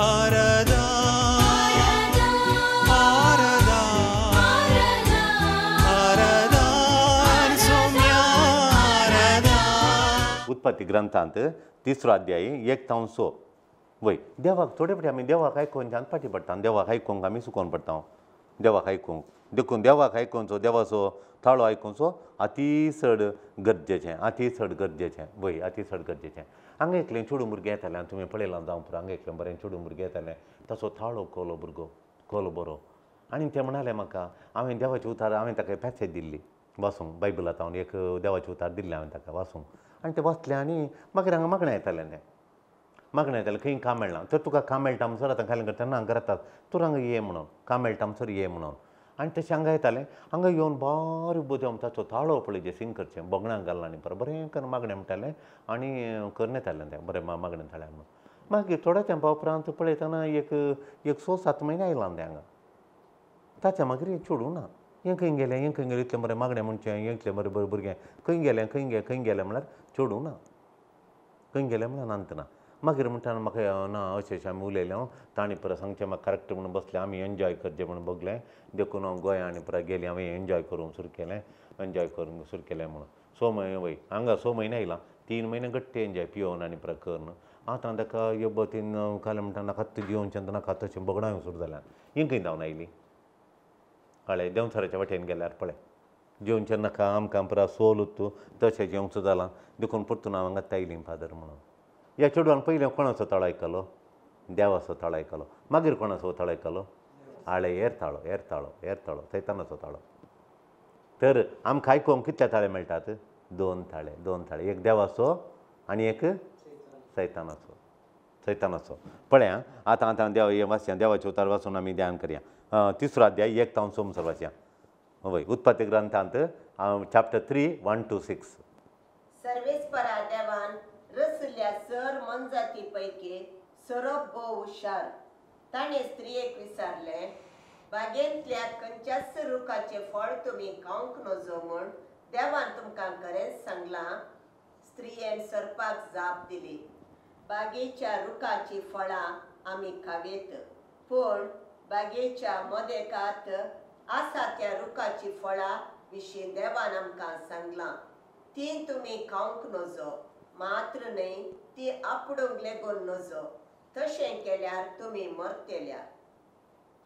आराधा आराधा आराधा सौम्या आराधा. उत्पत्ती ग्रंथांत 3रो अध्याय 1 वय देवाक थोडे फाटी आमी देवाक आयकून छान फाटी पडटा देवाक आयकूंक आमी सुकोवन पडटा देवाक आयकूंक देखून देवाक आयकूनचो देवाचो थाळो आयकूनचो अतिचड गरजेचें वय अतिचड गरजेचें. हांगा एकलें चेडूं भुरगें येतालें तुमी पळयलां जावं पुरो हांगा एकलें बरें चेडूं भुरगें येतालें ताचो थाळो कोलो भुरगो कोलो बरो आनी तें म्हणालें म्हाका हांवें देवाचे उतार हांवें ताका पॅसेज दिल्ली वाचूंक बायबलांत हांव एक देवाचे उतार दिल्लें हांवें ताका वाचूंक आनी तें वाचलें आनी मागीर हांगा मागणें येतालें खंय काम मेळना तर तुका काम मेळटा म्हणसर आतां खाली तेन्ना हांगा रावतात तूं हांगा ये म्हणून काम मेळटा म्हणसर ये म्हणून आनी तशें हांगा येतालें हांगा येवन बारीक बोदें ताचो थाळो पळय जे सिंग करचें बोगणाक घालना आनी बरें करून मागणें म्हणटालें आनी करून येतालें तें बरें मागणें थाळ्या म्हणून. मागीर थोड्या तेंपा उपरांत पळयतना एक 6-7 म्हयने आयलां तें हांगा ताच्या मागीर हें चेडूं ना हें खंय गेलें इतलें बरें मागणें म्हणचें हें इतलें बरें भुरगें खंय गेलें म्हळ्यार चेडूं ना खंय गेलें म्हळ्यार नांत ना. मागीर म्हणटा म्हाका ना अशें आमी उलयलें तांणी परत सांगचें म्हाका करेक्ट म्हणून बसलें आमी एन्जॉय करचें म्हणून बगलें देखून हांव गोंया आनी परत गेलीं हांवें एन्जॉय करूंक सुरू केलें म्हणून 6 म्हयने वय हांगा 6 म्हयने आयलां 3 म्हयने गट्टे एन्जॉय पियोन आनी परत करून आतां ताका येबतीन काले म्हणटा नाका दिवचें नाका तशें बगडां सुरू जाल्यार ही खंय जावन आयलीं कळ्ळें देंवचाराच्या वाटेन गेल्यार पळय जेवचें नाका आमकां परत सोल तूं तशें जेवचो जालां देखून परतून हांव हांगा आयलीं फादर म्हणून. ह्या चेडवान पयलें कोणाचो थाळो आयकलो देवाचो थाळो आयकलो मागीर कोणाचो थाळो आयकलो हेर थाळो सैतानाचो थाळो. तर आमकां आयकूंक कितले थाळे मेळटात 2 थाळे एक देवाचो आनी एक सैतानाचो पळय आतां देव हें वाचया देवाचे उतार वाचून आमी ध्यान करया 3रो अध्याय 1 तावन 6 वाचया वय उत्पत्ती ग्रंथांत चॅप्टर 3 1-6. सर्वेस्परा देवान रचल्या सर मनजाती पैकी सरप भोव हुशार ताणें स्त्रियेक विचारलें बागेंतल्या खंयच्याच रुखाचें फळ तुमी खावंक नजो म्हूण देवान तुमकां खरेंच सांगलां. स्त्रियेन सर्पाक जाप दिली बागेच्या रुखाची फळां आमी खावेत पूण बागेच्या मदेकात आसा त्या रुखाची फळां विशीं देवान आमकां सांगलां ती तुमी खावंक नजो मात्र न्हय ती आपणूक लेगून नजो तशें केल्यार तुमी मरतल्या.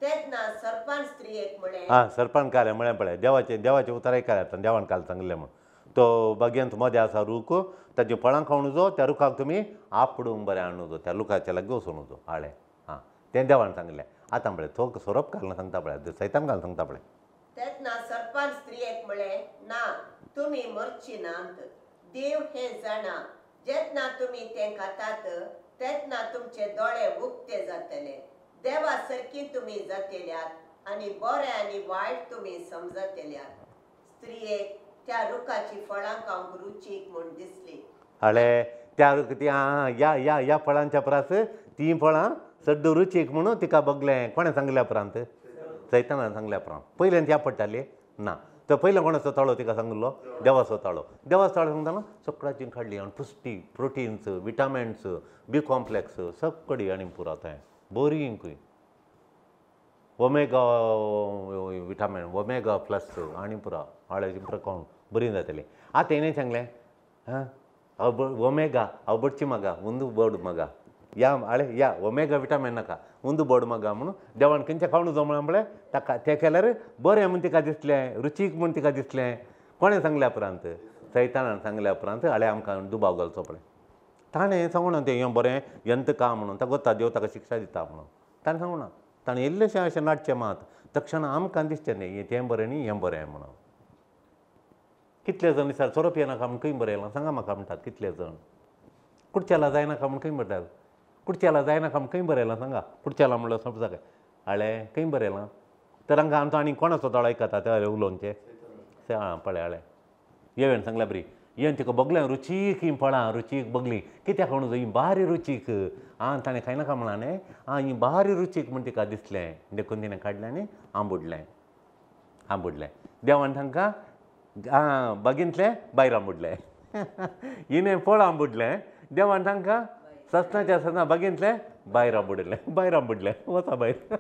तेन्ना सर्पान स्त्रियेक म्हळें सर्पान कालें म्हळें पळय देवाचे उतार आयकले आतां देवान काल सांगलें म्हूण तो बागेंत मदें आसा रूख ताची फळां खावं नजो त्या रुखाक तुमी आपडूंक बरें हाडूं नजो त्या रुखाच्या लागीं वचूं नजो तें देवान सांगलें. आतां पळय तो सोरप घालना सांगता पळय सैतान घालून सांगता पळय. तेन्ना सर्पान स्त्रियेक म्हळें ना तुमी मरची नात देव हें जाणा जेन्ना तुमी तें खातात तेन्ना तुमचे दोळे उक्ते जातले देवा सारकी तुमी जातल्यात आनी बरें आनी वायट तुमी समजतल्यात. स्त्रियेक त्या रुखाची फळां खावंक रुचीक म्हूण दिसली त्या फळांच्या प्रास ती फळां सड्ड रुचीक म्हणून तिका बगलें कोणें सांगल्या उपरांत सैतानान सांगल्या उपरांत पयलें त्या पडटाली ना तो पयलो कोणाचो थाळो तिका सांगलो देवाचो थाळो सांगतना सकाळची खाल्ली आनी पुष्टी प्रोटीन्स विटामिन्स बी कॉम्प्लेक्स सगळी आनी पुरो थंय बोरींकूय ओमेगा विटामीन ओमेगा प्लस आनी पुरो आळ्याची पुरो खावन बरी जातली. आतां हेणें सांगलें ओमेगा हांव बडची मागा उंदू बोड मागा या ओमेगा विटामीन नाका उंदू बोड मागा म्हणून देवान खंयचें खावूं नजो म्हणलें ताका तें केल्यार बरें म्हूण तिका दिसलें रुचीक म्हूण तिका दिसलें. कोणें सांगल्या उपरांत सैतानान सांगल्या उपरांत आमकां दुबाव घालचो पळय ताणें सांगूना तें हें बरें यंत का म्हणून ताका गोता देव ताका शिक्षा दिता म्हणून ताणें सांगूना ताणें इल्लेशें अशें नाटचें मात तक्षण आमकां दिसचें न्ही तें बरें न्ही हें बरें म्हणून. कितले जण दिसतात सोरोप येनाका म्हूण खंय बरें येलां सांगा म्हाका म्हणटात कितले जण कुडचेला जायनाका म्हूण खंय म्हणटात कुडचेला जायनाका म्हूण खंय बरें येलां सांगा कुडचेला म्हणल्यार समजा खंय बरें येलां तर हांगा आमचो आनी कोणाचो तळ आयकता ते उलोवनचें पळय येवेन सांगल्या बरी येवन तिका बगलें रुचीक ही फळां रुचीक बगलीं कित्याक म्हणून ही बारी रुचीक ताणें खायनाका म्हणालें ही बारी रुचीक म्हूण तिका दिसलें देखून तिणें काडलें आनी आंबुडलें देवान तांकां बागेंतलें भायर आंबुडलें हिणें फळ आंबुडलें देवान तांकां ससनाच्या सना बघितलें भायरां बुडलें वचा भायर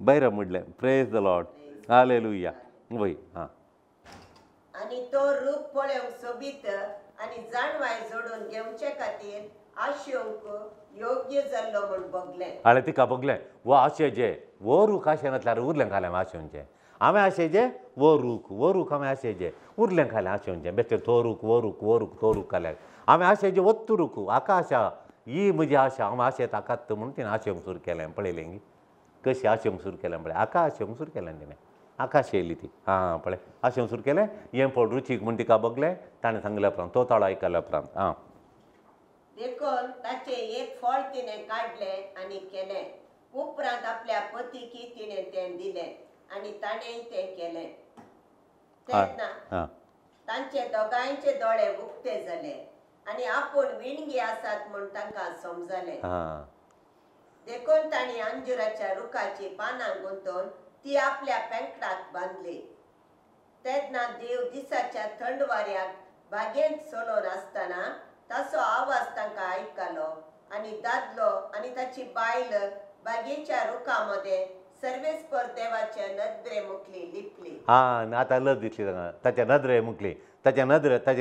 भायरां बुडलें प्रेज द लॉर्ड हालेलुया वय हां आणि तो रूप पळोवंक सोबीत आणि जाणवाय जोडून घेवचे खातीर आशेवंक योग्य जाल्लो म्हूण बगलें हाळे तिका बगलें वो आशेचे वो रूख आशेनातल्यार उरलें खालें आशेवचें हांवें आशेचें वो रूख हांवें आशेचें उरलें खालें आशेवचें बेश्टें तो रूख खाल्यार हांवें आशेचें वत्तू रूख हाका आशा ही म्हजी आशा हांव आशेत आकात म्हणून तिणें आशेवंक सुरू केलें पळयलें गी कशी आशेवंक सुरू केलें पळय हाका आशेवंक सुरू केलें तिणें आकाश येयली ती हां पळय आशेवंक सुरू केलें हें पळय रुचीक म्हण तिका बगलें ताणें सांगल्या उपरांत तो ताळो आयकल्या उपरांत हां देखून ताचें एक फळ तिणें काडलें आनी केलें उपरांत आपल्या पतीकी तिणें तें दिलें आनी ताणेंय तें केलें तेन्ना हां तांचे दोगांयचे दोळे उक्ते जाले आनी आपूण विणगी आसात म्हूण तांकां समजलें हां देखून तांणी अंजुराच्या रुखाची पानां गुंतून ती आपल्या पेंकडाक बांदली तेन्ना देव दिसाच्या थंड वाऱ्याक बागेंत चलोवन आसतना ताचो आवाज तांकां आयकलो आनी दादलो आनी ताची बायल बागेच्या रुखा मदें सर्वेस्पर देवाच्या नदरे मुखली लिपली हां आतां लज दिसली ताका ताच्या नदरे मुकली ताच्या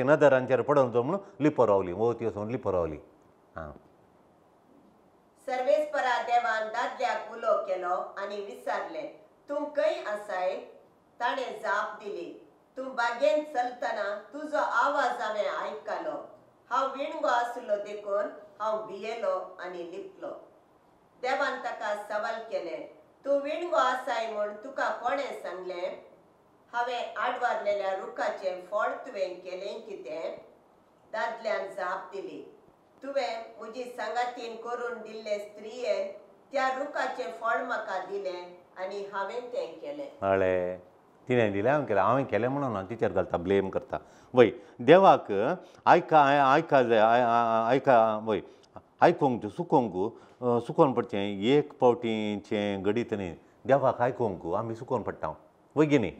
नदरांचेर पडोवन तो म्हणून लिपो रावली वोवती वचून लिपो रावली हां सर्वेस्परा देवान दादल्याक उलो केलो आनी विचारलें तूं खंय आसाय ताणें जाप दिली तूं बागेंत चलतना तुजो आवाज हांवें आयकलो हांव विणगो आसलो देखून हांव भियेलो आनी लिपलो देवान ताका सवाल केलें तूं विणगो आसाय म्हूण तुका कोणें सांगलें हांवें आडवारलेल्या रुखाचें फळ तुवें केलें कितें दादल्यान जाप दिली तुवें म्हजी सांगातीन करून दिल्ले स्त्रियेन त्या रुखाचें फळ म्हाका दिलें आनी हांवें तें केलें हळे तिणें दिलें हांवें केलें म्हणून हांव तिचेर घालता ब्लेम करता वय देवाक आयका वय आयकूंक सुकोवन पडचें एक पावटीचें घडीत न्ही देवाक आयकूंक आमी सुकोवन पडटा वय गे न्ही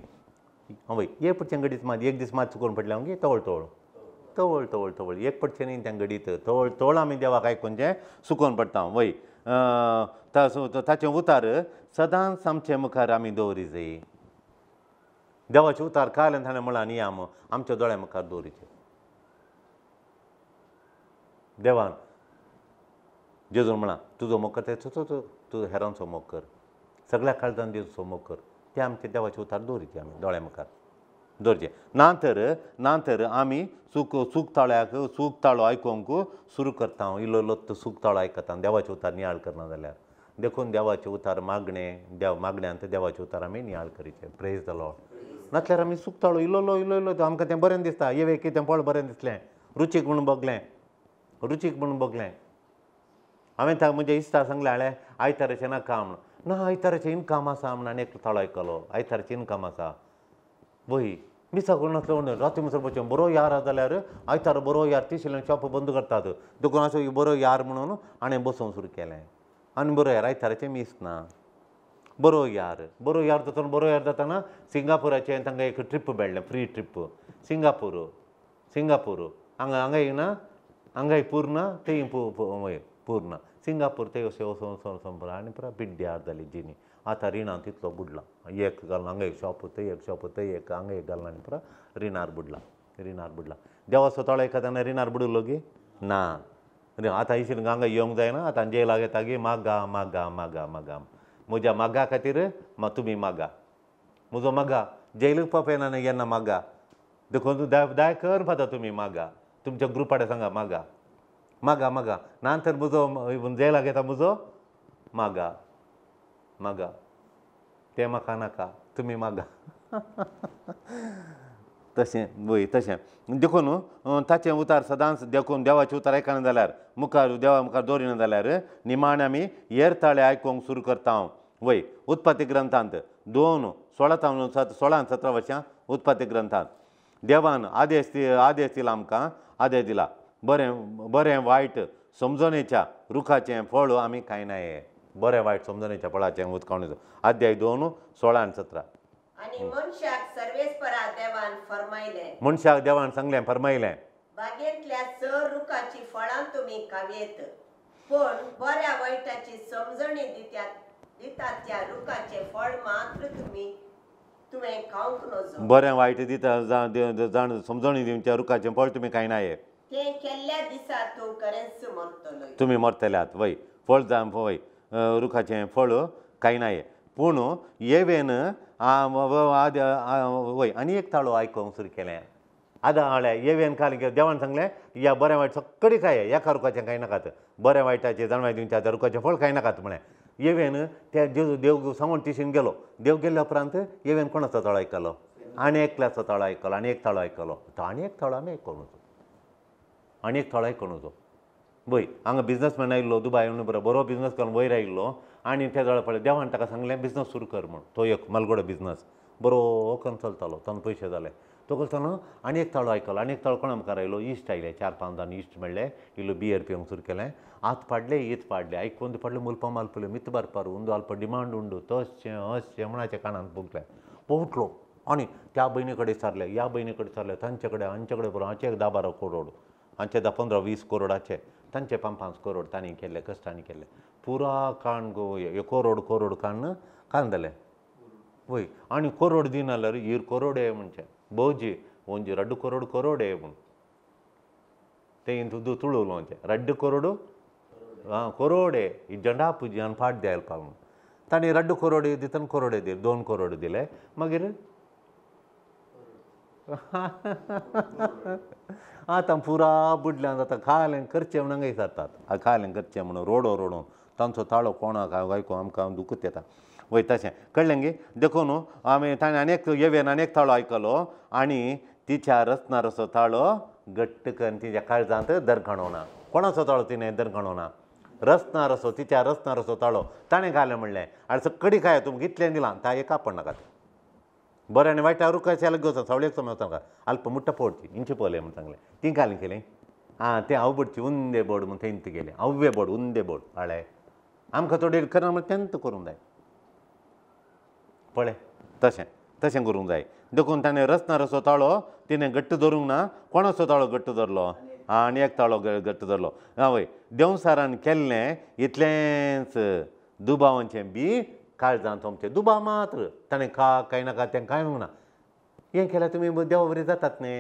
वय एक पडचें घडीत मात एक दीस मात सुकोवन पडलें गे तवळ एक पडचें न्ही तें घडीत तवळ आमी देवाक आयकूनचें सुकोवन पडटा वय ताचें उतार सदांच आमचे मुखार आमी दवरी जाय देवाचे उतार काल ताणें म्हळां नियम आमच्या दोळ्या मुखार दवरीचे देवान जेजून म्हळां तुजो मोग कर तुजो हेरांचो मोग कर सगळ्या काळजान देवाचो मोग कर ते आमचे देवाचे उतार दवरीचे आमी दोळ्या मुखार दवरचे नांतर आमी सूक ताळो आयकूंक सुरू करता इल्लो सूक ताळो आयकता देवाचे उतार नियाळ करना जाल्यार देखून देवाचे उतार मागण्यांत देवाचे उतार आमी नियाळ करीचे प्रेज द लॉर्ड नातल्यार आमी सुकताळो इल्लो आमकां तें बरें दिसता येवे कितें फळ बरें दिसलें रुचीक म्हणून बगलें हांवें ताका म्हज्या इश्टा सांगलें हाळें आयताराचें नाका म्हण ना आयताराचें इनकाम आसा म्हण आनी एक ताळो आयकलो आयताराचें इनकाम आसा वय मिसा करून नासलो म्हणून राती म्हणसर पळोवचें बरो यार जाल्यार आयतार बरो यार तिसलें शॉप बंद करतात देखून अशें बरो यार म्हणून हाणें बसोवंक सुरू केलें आनी बरो यार आयताराचें मीस ना बरो यार जाताना सिंगापुराचें तांकां एक ट्रीप मेळ्ळें फ्री ट्रीप सिंगापूर हांगाय ना हांगाय पूर्ण तेय पूर्ण सिंगापूर ते अशें वचून आनी पुरा पिड्ड्यार जाली जिनी आतां रिणां तितलो बुडला एक घालून हांगा एक शॉप थंय एक हांगा एक घालून आनी पुरा रिणार बुडला देवाचो ताळो एखाद्यान रिणार बुडलो गे ना आतां इशिन हांगा येवंक जायना आतां जेलाक येता गे मागा म्हज्या मागा खातीर तुमी मागा म्हजो मागा जेलूक पावयना केन्ना मागा देखून दाय कर फाता तुमी मागा तुमच्या ग्रुपाडे सांगा मागा नंतर म्हजो जेलाक येता म्हजो मागा तें म्हाका नाका तुमी मागा तशें देखून ताचें उतार सदांच देखून देवाचें उतार आयकना जाल्यार देवा मुखार दवरिना जाल्यार निमाण आमी येरताळे आयकूंक सुरू करता वय उत्पत्ती ग्रंथांत 2:16-17 वर्सां उत्पत्ती ग्रंथांत देवान आदेश दिला आमकां आदेश दिला बरें वायट समजणेच्या रुखाचें फळ आमी खायनाये बरें वायट समजणेच्या फळाचें उदकावणेचो अध्याय 2:16-17 आनी मनशाक सर्वेस्परा देवान फरमायलें मनशाक देवान सांगलें फरमायलें बागेंतल्या सर रुखाची फळां तुम्ही खावेत, पण बऱ्या वाईटाची समजणी दितात त्या रुखाचे फळ मात्र तुवें खावंक नजो. बरें वायट दिता जाण समजणी दिवच्या रुखाचें फळ तुमी खायनाये. तें केल्ल्या दिसा तूं खरेंच मरतलो. तुमी मरतल्यात वय फळ जावन वय रुखाचें फळ खायनाये. पूण येवेन वय आनी एक ताळो आयकोंक सुरू केलें. आतां हाळ्या येवेन काल देवान सांगलें या बरें वायट सगळी खाय, एका रुखाचें खाय नाकात, बरें वायटाचें जाणवाय दिवच्या त्या रुखाचें फळ खाय नाकात म्हळें. येवेन त्या देव सांगून तिशीन गेलो. देव गेल्या उपरांत येवेन कोणाचो ताळो आयकलो? आनी एकल्याचो ताळो आयकलो. आनी एक ताळो आयकलो. आनी एक ताळो आमी आयकोंक नजो. आनी एक ताळो आयकोंक नजो. वय हांगा बिझनसमॅन आयिल्लो दुबायन बरो बिझनस करून वयर आयिल्लो आनी त्या जाळा पळय देवान ताका सांगलें बिझनस सुरू कर म्हूण. तो एक मलगडो बिझनस बरो करून चलतालो, तातूंत पयशे जाले. तो करतना आनी एक ताळो आयकलो. आनी एक ताळो कोणा मुखार आयलो? इश्ट आयले. 4-5 जाण इश्ट मेळ्ळे. इल्लो बियर पिवंक सुरू केलें. आत पाडले ईद पाडले आयकून पाडले मुलपा मालपले मित बारपार उंदो अल्प डिमांड उंडू तशें अशें म्हणाचें कानान पोगलें पोवटलो. आनी त्या भयणी कडेन सारले, ह्या भयणी कडेन सारले, तांचे कडेन हांचे कडेन बरो हांचे 10-12 करोड, हांचे 10-15-20 करोडाचे, तांचे 5-5 करोड तांणी केल्ले, कश्टांनी केल्ले. पुरा काण करोड काण जालें वय. आनी करोड दिन जाल्यार हीर करोडे म्हणचे भोवजी ओंजी 2 करोडे म्हूण तें तुळुलो म्हणजे 2 करोड करोडे ही जंडा पुजयान फाट द्यायला म्हूण ताणें 2 करोड दितना करोडे दिले, 2 करोड दिले. मागीर आतां पुरा बुडल्यान जाता. खालें करचें म्हणून हांगा विचारतात. खालें करचें म्हणून रोडोन तांचो ताळो कोणाक आयकून आमकां दुखूत येता. वय तशें कळ्ळें गे. देखून आमी ताणें आनीक येवेन आनीक ताळो आयकलो आनी तिच्या रसनारसो ताळो घट्ट करून तिच्या काळजांत दरखणोवना. कोणाचो ताळो तिणें दरखणोवना? रसनारसो, तिच्या रसनारसो ताळो ताणें घालें म्हणलें. आनी सकडी खाय तुमकां इतलें दिलां ता एका पडनाकात. बरें आनी वायट रुखाचें घेवचा सवळेक समज नाका अल्प मुट्टा पोडची इंची पोले म्हूण सांगलें. ती घालीं केलें. तें आवबडची उंदे बोड म्हूण तेंत गेलें. आववे बोड उंदे बोड हाळे आमकां थोडे करना म्हण तेंत करूंक जाय. पळय तशें करूंक जाय. देखून ताणें रसनारसो ताळो तिणें घट्ट धरूंक ना. कोणाचो ताळो घट्ट धरलो? आनी एक ताळो घट्ट धरलो. वय देंवसारान केल्लें इतलेंच दुबावांचें बी काळजांत तुमचें दुबाव मात्र ताणें कांय नाका तें कांय म्हणना. हें केल्यार तुमी देवा बरी जातात न्ही,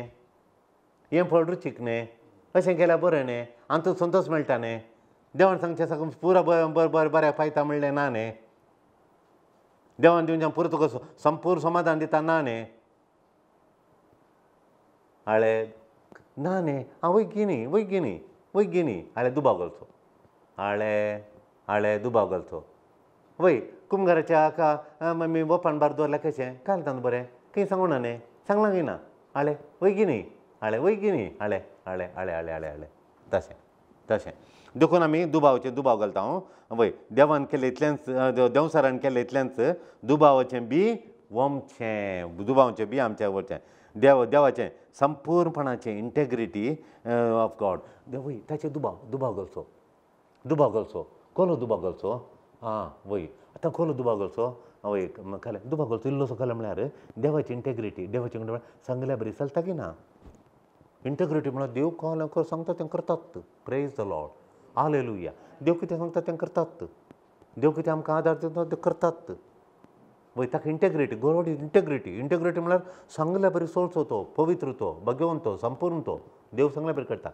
हें फळ रुचीक न्ही, अशें केल्यार बरें न्ही, आनी तूं संतोश मेळटा न्ही. देवान सांगचें सगळें पुरा बऱ्याक पायता म्हणलें ना न्ही. देवान दिवच्या पुरो तुका संपूर्ण समाधान दिता ना न्ही. हाळे ना न्ही हांव वय गिनी हाळे दुबाव घालचो. हाळे दुबाव घालचो. वय कुंभाराच्या हाका मी ओपन बार दवरल्या कशें घालता बरें खंय सांगू ना न्ही. सांगलां की ना हाळे वय गिनी हाळे तशें देखून आमी दुबाव घालता. वय देवान केलें इतलेंच देंवसारान केलें इतलेंच दुबावाचें बी वमचें दुबावाचें बी आमच्या वरचें देवाचें संपूर्णपणाचें इंटेग्रिटी ऑफ गॉड. वय ताचें दुबाव घालचो. कोलो दुबाव घालचो. वय आतां कोलो दुबाव घालचो. वय खालें दुबाव घालचो इल्लोसो खालें म्हळ्यार देवाची इंटेग्रिटी देवाचें सांगल्या बरी चलता की ना. इंटेग्रिटी म्हळ्यार देव कोण सांगता तें करतात. Praise the lord. हालेलुया. देव कितें सांगता तें करतात. देव कितें आमकां आदार दिता तें करतात. वय ताका इंटेग्रिटी गॉड इज इंटेग्रिटी म्हळ्यार सांगल्या बरी चलचो तो पवित्र तो भगवंत तो संपूर्ण तो देव सांगल्या बरी करता.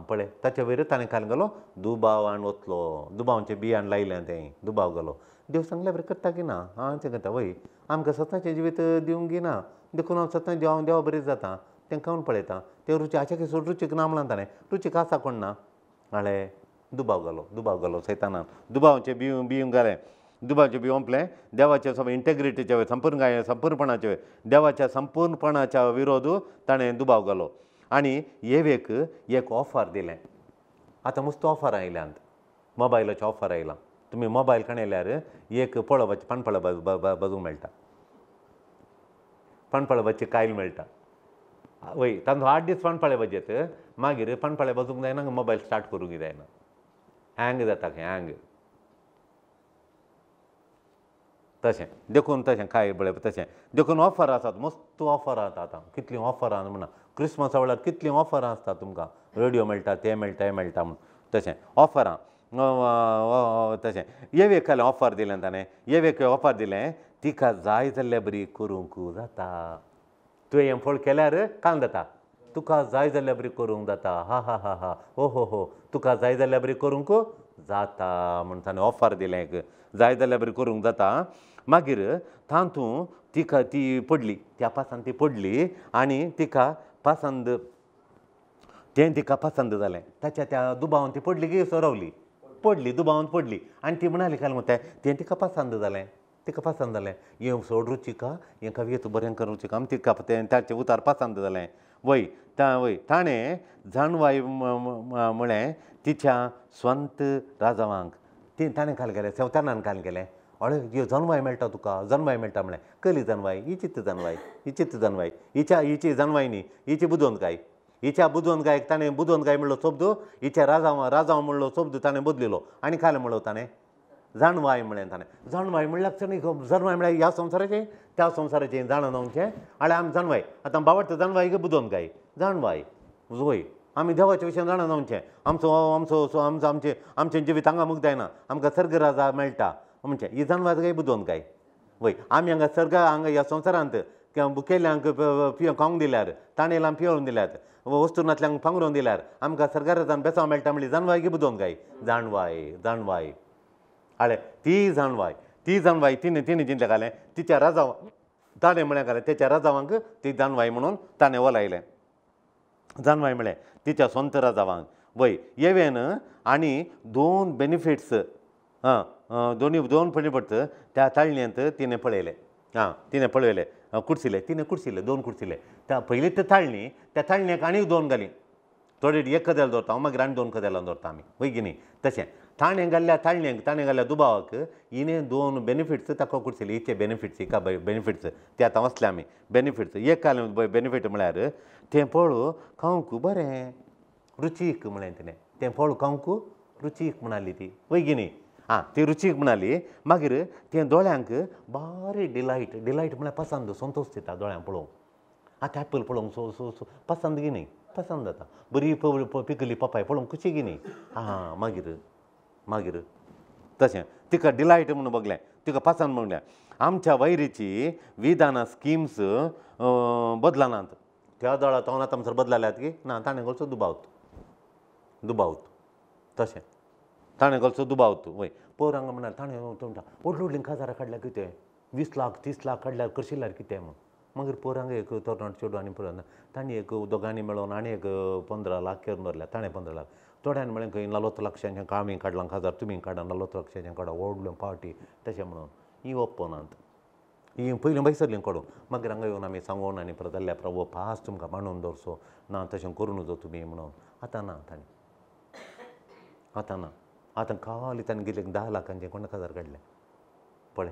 पळय ताचे वयर ताणें काय घालो दुबावान वतलो. दुबावाचें बियाण लायलें तें दुबाव घालो. देव सांगल्या बरी करता की ना. तें करता. वय आमकां सत्याचें जिवीत दिवंक गिना. देखून हांव सत्य देवा बरी जाता तें खावन पळयता. तें रुची हाचे सोड रुचीक ना म्हणलां ताणें. रुचीक आसा कोण ना. हाळे दुबाव घालो सैतानान. दुबावाचें बियूंक घालें. दुबावाचें बी ओंपलें. देवाच्या सगळें इंटेग्रिटीचे संपूर्णपणाचे देवाच्या संपूर्णपणाच्या विरोध ताणें दुबाव घालो. आनी येवेक एक ऑफर दिलें. आतां मस्त ऑफर आयल्यांत मोबायलाचें ऑफर आयलां. तुमी मोबायल काणयल्यार एक पळोवपाचें पानपळा बजूंक मेळटा. पानपळा बच्चे कायल मेळटा. वय तांचो 8 दीस पानपळे बजयत मागीर पानपळे बजूंक जायना मोबायल स्टार्ट करूंक जायना. हँग जाता हँग. तशें देखून तशें खाय बळय तशें देखून ऑफर आसात मस्त ऑफर आसात आतां कितलीं ऑफरां म्हणा क्रिसमसा वेळार कितलीं ऑफरां आसता तुमकां रेडिओ मेळटा तें मेळटा हें मेळटा म्हूण तशें ऑफरां तशें येवेक खाला ऑफर दिलें ताणें येवेक ऑफर दिलें तिका जाय जाल्ल्या बरी करूंक जाता तुवें हें फळ केल्यार काम जाता तुका जाय जाल्ल्या बरी करूंक जाता हा हा हा हा हो हो हो तुका जाय जाल्ल्या बरी करूंक जाता म्हूण ताणें ऑफर दिलें एक जाय जाल्यार बरी करूंक जाता मागीर तातूंत तिका ती पडली त्या पासान ती पडली आनी तिका पसंद तें तिका पसंद जालें ताच्या त्या दुबावान ती पडली की सरवली पडली दुबावान पडली आनी ती म्हणाली काय म्हणटा तें तिका पसंद जालें तिका पसंद जालें हें सोड रुचिका हें कवियेत बरें कर रुचिका आमी तिका तें ताचें उतार पसंद जालें वय ताणें जाणवाय म्हळें तिच्या स्वंत राजावांक ती ताणें काल केलें सेवतानान काल केलें अळे जन्माय मेळटा तुका जन्माय मेळटा म्हळें कली जन्माय ही चित्त जन्माय हिची जन्माय न्ही हिची बुदोवंतकाय हिच्या बुदोवंतकायक ताणें बुदोवंतकाय म्हणलो शब्द हिच्या राजांव म्हणलो शब्द ताणें बदलिलो आनी काल म्हणलो ताणें जाणवाय म्हळें ताणें जाणवाय म्हणल्यार जन्माय म्हळ्यार ह्या संवसाराचें त्या संवसाराचें जाणवचें आनी आमी जाणवाय आतां बावडटा जाणवाय बुदोवंतकाय जाणवाय वय आमी देवाच्या विशयान जाणवचें आमचें जिवीत हांगा मुक्त जायना आमकां सर्ग राजा मेळटा म्हणजे ही जाणवाय काय बुदोवंतकाय वय आमी हांगा सर्गा हांगा ह्या संवसारांत केल्ल्यांक खावंक दिल्यार ताणेलांक पियोवन दिल्यात वस्तुनांतल्यांक पांगरोवन दिल्यार आमकां सरकारान बेसांव मेळटा म्हणली जाणवाय की बुदोवंतकाय जाणवाय आळे ती जाणवाय तिणें चिंतलें घालें तिच्या राजांव ताणें म्हळें घालें तेच्या राजावांक ती जाणवाय म्हणून ताणें ओलायलें जाणवाय म्हळें तिच्या स्वंत राजावांक वय येवेन आनी दोन बेनिफिट्स दोन बेनिफिट्स त्या ताळण्यांत तिणें पळयले तिणें पळयले कुडसिले दोन कुडसिले त्या पयलीं ते ताळणी त्या ताळण्याक आनीक दोन घाली थोडे एक कदेल दवरता हांव मागीर आनी दोन कदेलां दवरता आमी वय की न्ही तशें ताणें घाल्ल्या ताळण्यांक ताणें घाल्ल्या दुबावाक हिणें दोन बेनिफिट्स ताका कुडसिले हिचे बेनिफिट्स हिका बेनिफिट्स ते आतां वचले आमी बेनिफिट्स एक घालें बेनिफीट म्हळ्यार तें फळ खावंक बरें रुचीक म्हळें तिणें तें फळ खावंक रुचीक म्हणाली ती वय की न्ही ती रुचीक म्हणाली मागीर तें दोळ्यांक बारीक डिलायट म्हळ्यार पसंद संतोश दिता दोळ्यांक पळोवंक आतां एप्पल पळोवंक सो पसंद गी न्ही पसंद जाता बरी पिकली पपाय पळोवंक कशी गी न्ही मागीर तशें तिका डिलायट म्हणून बगलें तिका पसंद म्हणलें आमच्या वैरीची विधानां स्किम्स बदलनात त्या दोळा तोंड आतां आमचो बदलाल्यात की ना ताणें गलचो दुबावत तशें ताणें गलचो दुबावत वय पयर हांगा म्हणाल ताणें तुमच्या व्हडलीं काजारां काडल्यार कितें 20 लाख 30 लाख काडल्यार करशिल्ल्यार कितें म्हूण मागीर पयर हांगा एक तरणाटो चेडूं आनी पळय तांणी एक दोगांनी मेळोन आनी एक 15 लाख करून दवरल्या ताणें 15 लाख थोड्यान म्हळें खंय 40 लाखांचें आमी काडलां काजार तुमी काडा 40 लाखांचें काडा व्हडल्यो पार्टी तशें म्हणून ही ओपनात ही पयलीं बैसरलीं काडूं मागीर हांगा येवन आमी सांगून आनी परत जाल्ल्या प्रभू फास्ट तुमकां मांडून दवरचो ना तशें करूं नजो तुमी म्हणून आतां ना आतां खाली ताणें गेले 10 लाखांचें कोणा काजार काडलें पळय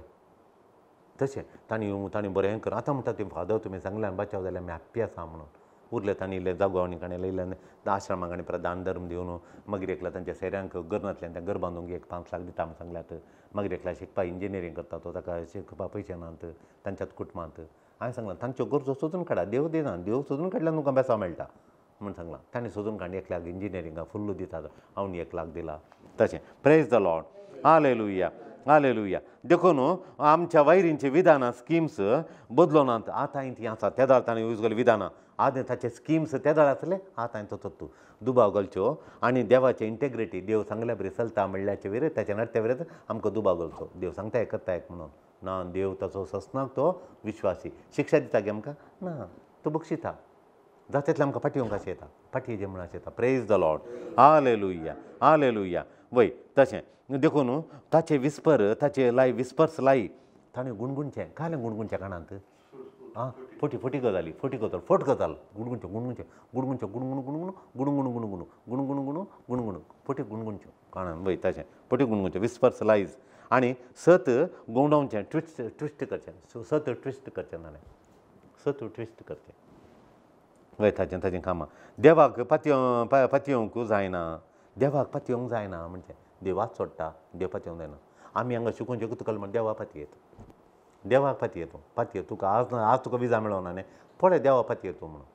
तशें तांणी बरें कर आतां म्हणटा ती फादर तुमी सांगल्यान बचाव जाल्यार आमी हॅप्पी आसा म्हणून उरले तांणी इल्ले जागो आनी ताणें इल्ले आश्रमाक आनी परत दान धर्म दिवन मागीर एकल्या तांच्या सेऱ्यांक घरनांतल्यान तें घर बांदूंक एक 5 लाख दिता म्हूण सांगल्यात मागीर एकल्या शिकपा इंजिनियरींग करता तो ताका शिकपा पयशे नात तांच्याच कुटुंबांत हांवें सांगलां तांच्यो गरजो सोदून काडा देव दिना देव सोदून काडल्यार तुमकां बेसांव मेळटा म्हूण सांगलां ताणें सोदून काडून 1 लाख इंजिनियरिंगाक फुल्ल दिता हांव 1 लाख दिला तशें प्रेज द लॉर्ड हालेलुया देखून आमच्या वैरींची विधानां स्किम्स बदलोनात आतां ती आसा त्या दाळ ताणें यूज केली विधानां आदे ताचे स्किम्स त्या दाळ आसले आतां तो दुबाव घालच्यो आनी देवाचे इंटेग्रिटी देव सांगल्या बरी चलता म्हणल्याचे विरयत ताच्या नडत्या विरयत आमकां दुबाव घालचो देव सांगता करता म्हणून ना देव ताचो ससनाक तो विश्वासी शिक्षा दिता गे आमकां ना तो बक्षिता जातेतले आमकां फाटी कशें येता फाटी जे म्हण अशें येता प्रेज द लॉर्ड हालेलुया वय तशें देखून ताचे विस्पर ताचे विस्पर्स लाई ताणें गुणगुणचें काय गुणगुणचें कानांत फोटी गजाली फोट गजाल गुणगुण फोटी गुणगुणच्यो कानान वय तशें फोटी गुणगुणच्यो विस्पर्स लायज आनी सत गोंडोवचें ट्विस्ट करचें सत ट्विस्ट करचें नालें सत ट्विस्ट करचें वय ताचें कामां देवाक पातयेवंक जायना म्हणजे देवाक सोडटा देव पातयेवंक जायना आमी हांगा शिकून शकता म्हण देवा पातयेत देवाक पाती येतो तुका आज तुका विजा मेळोना न्ही पळय देवा पाती येतो म्हणून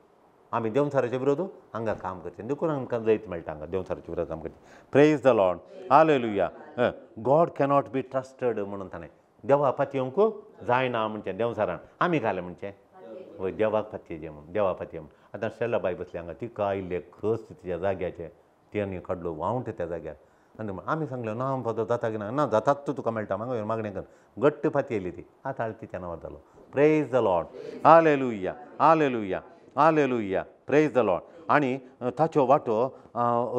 आमी देंवसाराचे विरोध हांगा काम करचें देखून आमकां जैत मेळटा हांगा देंवसाराचे विरोध काम करचें praise the lord hallelujah God cannot be trusted म्हणून ताणें देवा पाती येवंकू जायना म्हणचें देंवसारान आमी घालें म्हणचें वय देवाक पातयेचें म्हणून देवा पातये म्हणून आतां शेल्ला बाय बसली हांगा तिका आयिल्ले खस तिच्या जाग्याचे तियांनी काडलो वावंट त्या जाग्यार आनी आमी सांगलें ना पद जाता की ना जातात तुका मेळटा मागणें कर घट्ट फाती येयली ती आतां तिच्या नांवार जालो praise the lord hallelujah hallelujah hallelujah praise the Lord आनी ताच्यो वाटो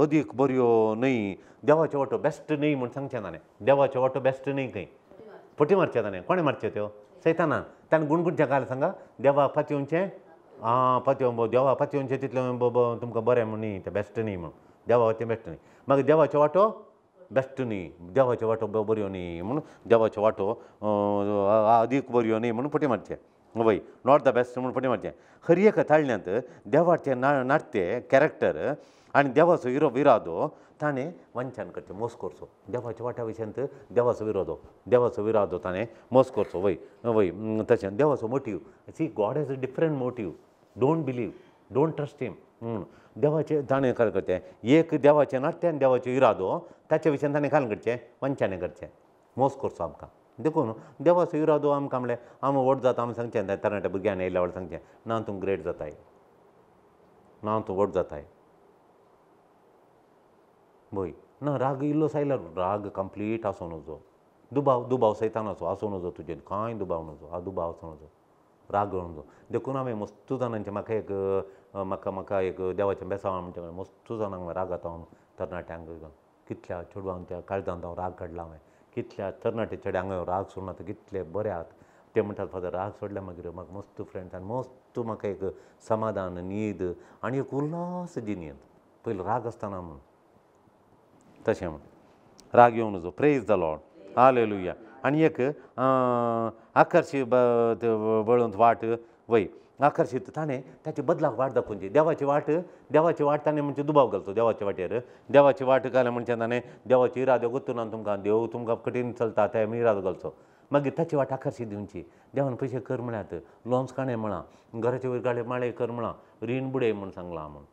अदीक बऱ्यो न्हय देवाच्यो वाटो बेस्ट न्हय म्हूण सांगचें ना देवाच्यो वाटो बेस्ट न्हय खंय फटी मारचे ताणें कोणें मारच्यो त्यो सैतानान ताणें गुणगुणचें घाल सांगा देवा पातयेवचें पातयेव देवा पातयेवचें तितलें तुमकां बरें म्हूण न्ही तें बेस्ट न्ही म्हूण देवा तें बेस्ट न्ही मागीर देवाच्यो वाटो बेस्ट न्ही देवाच्यो वाटो बऱ्यो न्ही म्हणून देवाच्यो वाटो अदीक बऱ्यो न्ही म्हणून फटी मारचें वय नॉट द बेस्ट म्हणून फटी मारचें खरी एका ताळण्यांत देवाचें नाट्य कॅरेक्टर आनी देवाचो विरादो ताणें वंचन करचें मोस करचो देवाच्या वाट्या विशयांत देवाचो विरादो ताणें मोस करचो वय तशें देवाचो motive see God has a different motive don't believe don't trust him देवाचें ताणें काय करचें एक देवाचें नाट्य आनी देवाचो इरादो ताच्या विशयान ताणें काय करचें वंचन करचें मोस करचो आमकां देखून देवाचो इरादो आमकां म्हणलें आमी व्हड जाता आमी सांगचें तरणाट्या भुरग्यांक येयल्या वेळार सांगचें ना तूं ग्रेट जाताय ना तूं व्हड जाताय वय ना राग इल्लो सायल्यार राग कंप्लीट आसूं नजो दुबाव सैतानाचो आसूं नजो तुजेर कांय दुबाव नजो दुबाव आसूं नजो राग नजो देखून हांवें मस्तू जाणांचे म्हाका एक देवाचें बेसांव म्हणचे मस्तू जाणांक राग जाता तरणाट्यांक कितल्या चेडवांक त्या काळजांत हांव राग काडला हांवें कितल्या तरणाटे चेड्यांक हांवें राग सोडना कितले बरे आहात ते म्हणटात फादर राग सोडल्या मागीर म्हाका मस्तू फ्रेंड्स आनी मस्तू म्हाका एक समाधान न्हीद आनी एक उल्हास जी न्हीद पयलीं राग आसतना म्हूण तशें म्हूण राग येवं नजो प्रेज द लॉर्ड हालेलुया आनी एक आकर्शीत वळून वाट वय आकर्शीत ताणें ताचे बदलाक वाट दाखोवची देवाची वाट ताणें म्हणजे दुबाव घालचो देवाचे वाटेर देवाची वाट घालें म्हणजे ताणें देवाची इरादो गुर्तुना तुमकां देव तुमकां कठीण चलता ते इरादो घालचो मागीर ताची वाट आकर्शीत दिवची देवान पयशे कर म्हळ्यात लोन्स काणे म्हणा घराचे वयर माळे कर म्हणा रीण बुडय म्हूण सांगलां म्हूण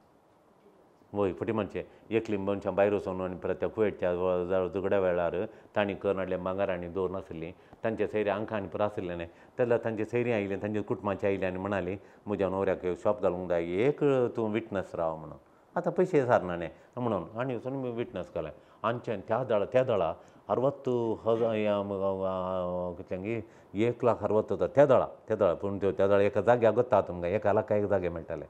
वय फटी म्हणचे एकली मनशां भायर वचून आनी परत त्या कुवेटच्या झगड्या वेळार तांणी कर हाडलें भांगर आनी दोर नासलीं तांचे सैरी आंखां आनी पुरो आसलें न्ही तेन्ना तांचे सैरी आयिल्ले तांचे कुटुंबाचे आयिल्ले आनी म्हणाली म्हज्या न्हवऱ्याक शॉप घालूंक जाय एक तूं विटनस राव म्हणून आतां पयशे सारना न्ही म्हणून आनी वचून विटनस केलें आमचे त्या दळा 60,000 कितल्यांगी 1,60,000 त्या दळा पूण त्यो त्या दळा एका जाग्याक गोत्ता तुमकां एका लाखाक एक जागे मेळटाले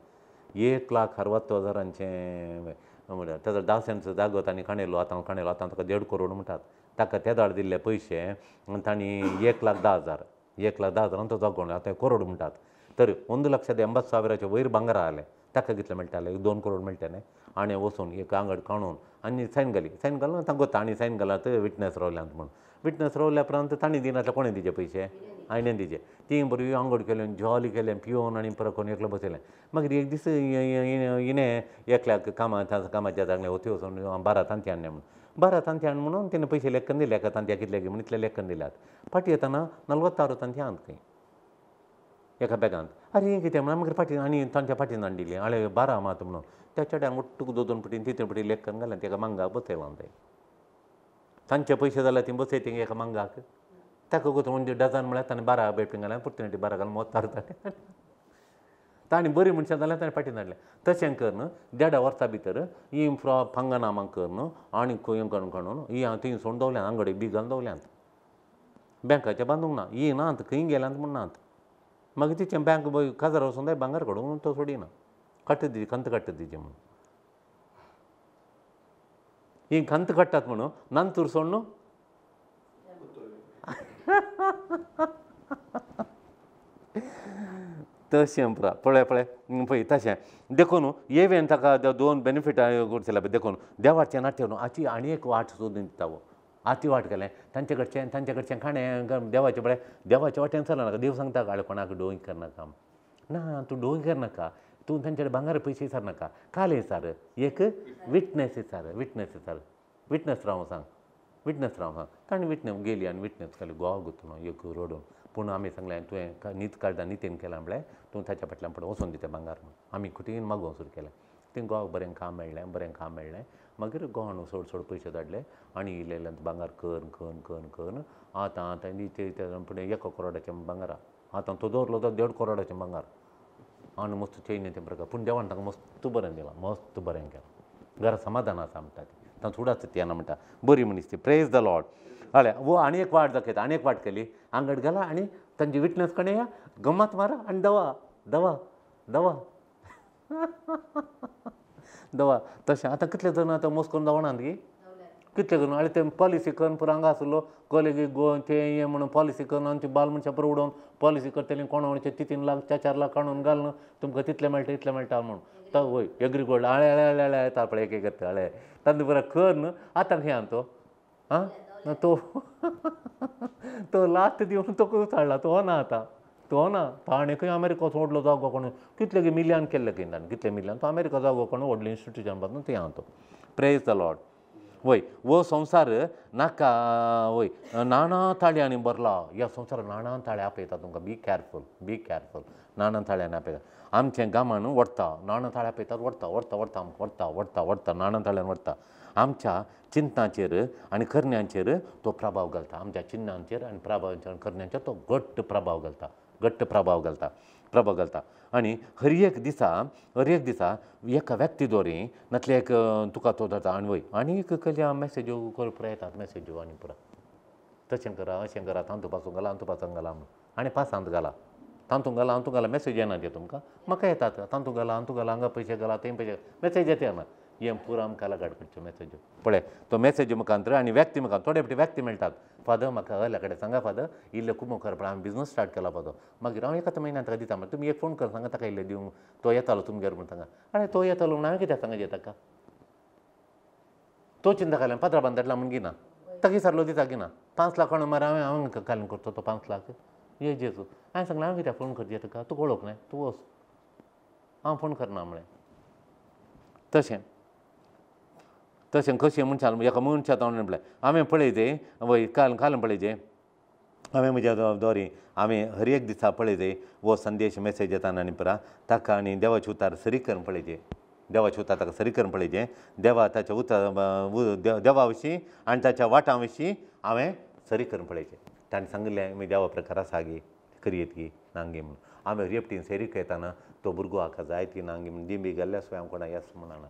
1,60,000 म्हळ्यार तेजो 10 सेंट्स जागो तांणी काणयलो आतां ताका 1.5 करोड म्हणटात ताका त्या दाळ दिल्ले पयशे तांणी 1,10,000 1,10,000 तो जागो आतां करोड म्हणटात तर 1,80,000 वयर भांगर आहलें ताका कितलें मेळटालें 2 करोड मेळटालें आनी वचून एक आंगड काणून आनी सायन घालून तांकां गोता आनी सायन घालात विटनस रावल्यांत म्हूण विटनस रावल्या उपरांत तांणी दिनातले कोणें दिचे पयशे आयनेन दिचे ती बरी आंगड केलें जॉली केलें पिवन आनी परत कोण एकलो बसयलें मागीर एक दीस इणें एकल्याक कामाच्या जाग्यार वती वचून 12 तांती हाडलें म्हणून 12 तांती हाड म्हणून तिणें पयशे लेखन दिले एका तांत्या कितले म्हणून इतले लेखन दिल्यात फाटी येताना 46 तांती आहात खंय एका बॅगांत अरे कितें म्हणून मागीर फाटी आनी तांच्या फाटीन हाडिल्ली आळे 12 मात म्हणून त्या चेड्यांक उट्टूक 2 पटीन 3 पटी लेखन घालें तेका मांगाक बसयलां थंय तांचे पयशे जाल्यार ती बसय थिंग एका मांगाक ताका गो म्हणजे डझन म्हळ्यार ताणें 12 बेटून घालें पुट्टी 12 घालून मोतार ताणें ताणी बरी मनशां जाल्यार ताणें फाटीन हाडलें तशें कर न्हू 1.5 वर्सां भितर ही फंगनामांक कर न्हू आनी खंय काडून ही हांव थंय सोडून दवरल्यात आंगडी बी घालून दवरल्यात बँकाचे बांदूंक ना ही नात खंय गेल्यात म्हूण नात मागीर तिचें बँक काजार वचून जाय भांगर काडून तो सोडिना काडटा दी कंत काडटा तिचें म्हणून ही कंत काडटात म्हणून नांतूर सोड न्हू तशें पळय पळय तशें देखून येवेन ताका 2 बेनिफीट करतले देखून देवाचें नाट्य न्हू हाची आनी एक वाट सोदून दिता आती वाट केलें तांचे कडच्यान खाणें देवाचे पळय देवाच्या वाटेन चलना नाका देव सांगता काळे कोणाक डोंग करनाका ना तूं डोंग करनाका तूं तांचे भांगर पयशे विचारनाका काल विचार एक विटनस विटनस राव सांग ताणें विटनस गेली आनी विटनस केली गोवा गुंतून एक रडून पूण आमी सांगलें तुवें न्हीद काढता न्हितेन केलां म्हळ्यार तूं ताच्या फाटल्यान फुडें वचून दिता भांगार म्हणून आमी खुटीन मागोवंक सुरू केलें तें घोवाक बरें काम मेळ्ळें मागीर घोवान सोड पयशे धाडले आनी इल्लें इल्लें भांगार करून आतां फुडें 1 करोडाचें भांगार आतां तो दवरलो तो 1.5 करोडाचें भांगार आनी मस्त चैनी तें प्रकार पूण देवान ताका मस्त बरें दिलां मस्त बरें केलां घरा समाधान आसा म्हणटा ती तांचो उडाच येना म्हणटा बरी मनीस ती प्रेज द लॉर्ड हले वो आनी एक वाट दाखयता आनी एक वाट केली आंगड गेला आनी तांची विटनस कोणें या गम्मत मारा आनी दवा दवा तशें आतां कितले जाण आतां मोस करून दवणात गी कितले करून आनी तें पॉलिसी करून पुरो हांगा आसलो कॉलेजी गोवन तें हें म्हणून पॉलिसी करून आनी बाल मनशां पुरो उडोवन पॉलिसी करतलीं कोणाचे 3 लाख 4 लाख काडून घालून तुमकां तितलें मेळटा इतलें मेळटा म्हणून तो वय एग्रीगोल्ड आळे येता पळय एक येता आळे तांदूळ बरें कर न्हू आतां खंय तो आं तो लास्ट दिवन तो खंय हाडला तो ना आतां तो ना तो आनी खंय अमेरिका सोडलो जागो कोण कितले गे मिलियन केल्ले खंय ताणें कितले मिलियन तो अमेरिका जागो कोण व्हडलें इन्स्टिट्यूशन बांदून थंय तो प्रेज द लॉर्ड वय वो संवसार नाका वय नाना ताळयांनी भरला ह्या संवसारान नाना ताळे आपयता तुमकां बी केरफूल नाना ताळ्यांनी आपयता आमचें गांवान व्हरता नाना ताळे आपयतात व्हरता नाना ताळ्यान व्हरता आमच्या चिंतांचेर आनी करण्यांचेर तो प्रभाव घालता आमच्या चिन्नांचेर आनी प्रभावांचेर करण्यांचेर तो घट्ट प्रभाव घालता आनी हर एक दिसा एका व्यक्ती दोरी नातले एक तुका तो जाता आनी वय आनी एक कसल्या मॅसेज्यो करप येतात मॅसेज्यो आनी पुरा तशें करा अशें करा तांतू पासून घाला म्हणून आनी पासांत घाला तांतू घाला मॅसेज येना ते तुमकां म्हाका येतात तांतू घाला हांगा पयशे घाला थंय पयशे मॅसेज येना हें पुरो आमकां लागाड करच्यो मॅसेज्यो पळय तो मॅसेज मुखांतर आनी व्यक्ती मुखार थोडे फावटी व्यक्ती मेळटात फादर म्हाका हल्या कडेन सांगा फादर इल्लें खूब करपा हांवें बिजनस स्टार्ट केला फादर मागीर हांव एका म्हयन्यान ताका दिता तुमी एक फोन कर सांगा ताका इल्लें दिवंक तो येतालो तुमगेर म्हूण सांगा आरे तो येतालो म्हूण हांवें कित्याक सांगचें ताका तो चिंता घाल्यान 15 धाडला म्हूण गिना ताका विचारलो दिता गिना 5 लाख कोण मार हांवें घालून करचो तो 5 लाख ये जेजू हांवें सांगलें हांवें कित्याक फोन करचें ताका तूं वळख न्हय तूं वच हांव फोन करना म्हळें तशें कशें मनशान एका मनशा तोंडान म्हळें हांवें पळयचें वय काल पळयचें हांवें म्हज्या दोरी हांवें हर एक दिसा पळयचें वो संदेश मॅसेज येता आनी पुरा ताका आनी देवाचे उतार सरी करून पळयचें देवाचे उतार ताका सरी करून पळयचें देवा ताच्या उतार देवा विशीं आनी ताच्या वाटां विशीं हांवें सरी करून पळयचें ताणें सांगलें मागीर देवा प्रकार आसा गे करयत गी नांगे म्हणून हांवें रेपटीन सेरीक येताना तो भुरगो हाका जाय ती नांगे म्हणून दिंबी घाल्ल्या शिवाय हांव कोणा येस म्हणना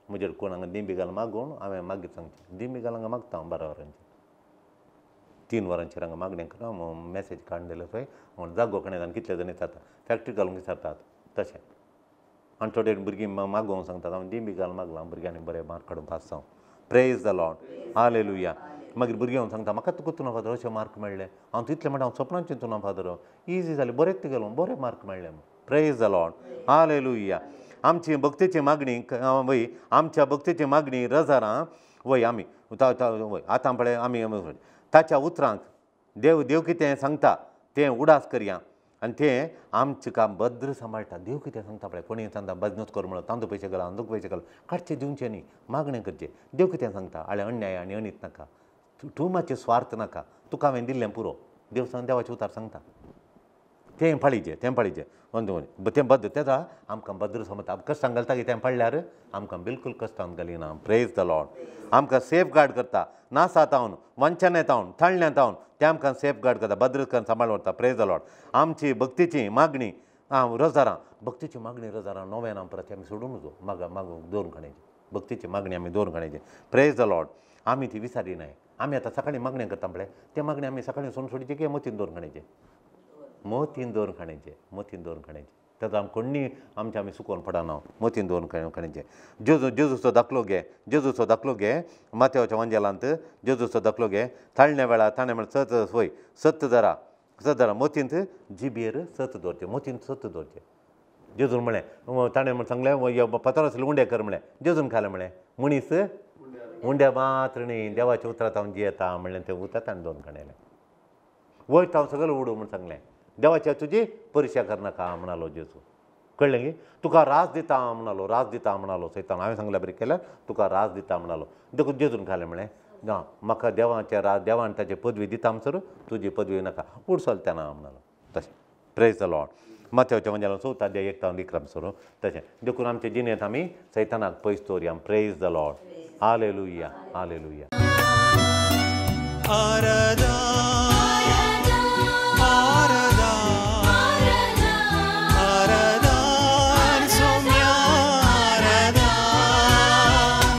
म्हजेर कोण हांगा दिंबी घाल मागून हांवें मागीर सांगचें दिंबी घाल हांगा मागता हांव 12 वरांचेर 3 वरांचेर हांगा मागणें करून हांव मॅसेज काडून दिले थंय हांव जागो कोणें जावन कितले जण येतात फॅक्टरी घालूंक विचारतात तशें आनी थोडे भुरगीं मागोवंक सांगतात हांव दिंबी घाल मागलां भुरग्यांनी बरें मार्क काडून पास जावं प्रेज द लॉर्ड हालेलुया मागीर भुरगीं सांगता म्हाका तुका तुना फादर अशें मार्क मेळ्ळे हांव तितलें म्हणटा हांव सपनान चिंतूना फादर इजी जालें बरेंच गेलो बरें मार्क मेळ्ळे प्रेज द लॉर्ड हालेलुया आमची भक्तीची मागणी वय आमच्या भक्तीची मागणी रजारां वय आमी वय आतां पळय आमी ताच्या उतरांक देव कितें सांगता तें उडास करया आनी तें आमचें काम भद्र सांबाळटा देव कितें सांगता पळय कोणी सांगता बिजनस कर म्हणून तांदूळ पयशे घाला तांदूळ पयशे घाल काडचें दिवचें न्ही मागणें करचें देव कितें सांगता आळे अन्याय आनी अनीत नाका तूं मातशें स्वार्थ नाका तुका हांवें दिल्लें पुरो देवाचें उतार सांगता तें पाळीचें तें बद्द तेचा आमकां भद्र समजता कश्टांक घालता की तें पडल्यार आमकां बिलकूल कश्टांत घालिना प्रेज द लॉर्ड आमकां सेफ गार्ड करता नासातावन वंचनेतावन थाळण्यांतावन तें आमकां सेफ गार्ड करता भद्र करून सांबाळ व्हरता प्रेज द लॉर्ड आमची भक्तीची मागणी रोजारां भक्तीची मागणी रोजारां नव्यान आमी परत आमी सोडून नजो मागूंक दवरून खाणेची भक्तीची मागणी आमी दवरून खाणेची प्रेज द लॉर्ड आमी ती विसारी नाय आमी आतां सकाळीं मागणें करता पळय ते मागणी आमी सकाळीं सोडून सोडची की मोतीन दवरून खाणेचे मोतीन दवरून खाणेचे ताचो आमी कोणी आमी सुकोवन पडना मोतीन दवरून खाणेचे जेजूचो दाखलो घे माथेवाच्या वंजेलांत जेजूचो दाखलो घे थाळण्या वेळार सत वय सत्त जरा मोतींत जिबेर सत दवरचें मोतीन सत दवरचें जेजून म्हळें ताणें म्हण सांगलें पतरस उंडे कर म्हळें जेजून खालें म्हळें मनीस उंड्या मात्र न्ही देवाच्या उतरांत हांव जियेता म्हणलें तें उतर ताणें दवरून खाणेलें वयता हांव सगळें उडोव म्हूण सांगलें देवाच्या तुजी परिक्षा करनाका म्हणालो जेजू कळ्ळें गी तुका रास दिता म्हणालो सैतान हांवें सांगलें बरें केल्यार तुका रास दिता म्हणालो देखून जेजून खालें म्हळें ना म्हाका देवान ताचे पदवी दिता म्हणसर तुजी पदवी नाका उडसल तेन्ना म्हणलो तशें प्रेज द लॉर्ड मत्याच्या म्हणजे 4 अध्याय 1 ते 11 म्हणसर तशें देखून आमचे जिणेंत आमी सैतानाक पयस दवरया praise the lord hallelujah hallelujah Aradhana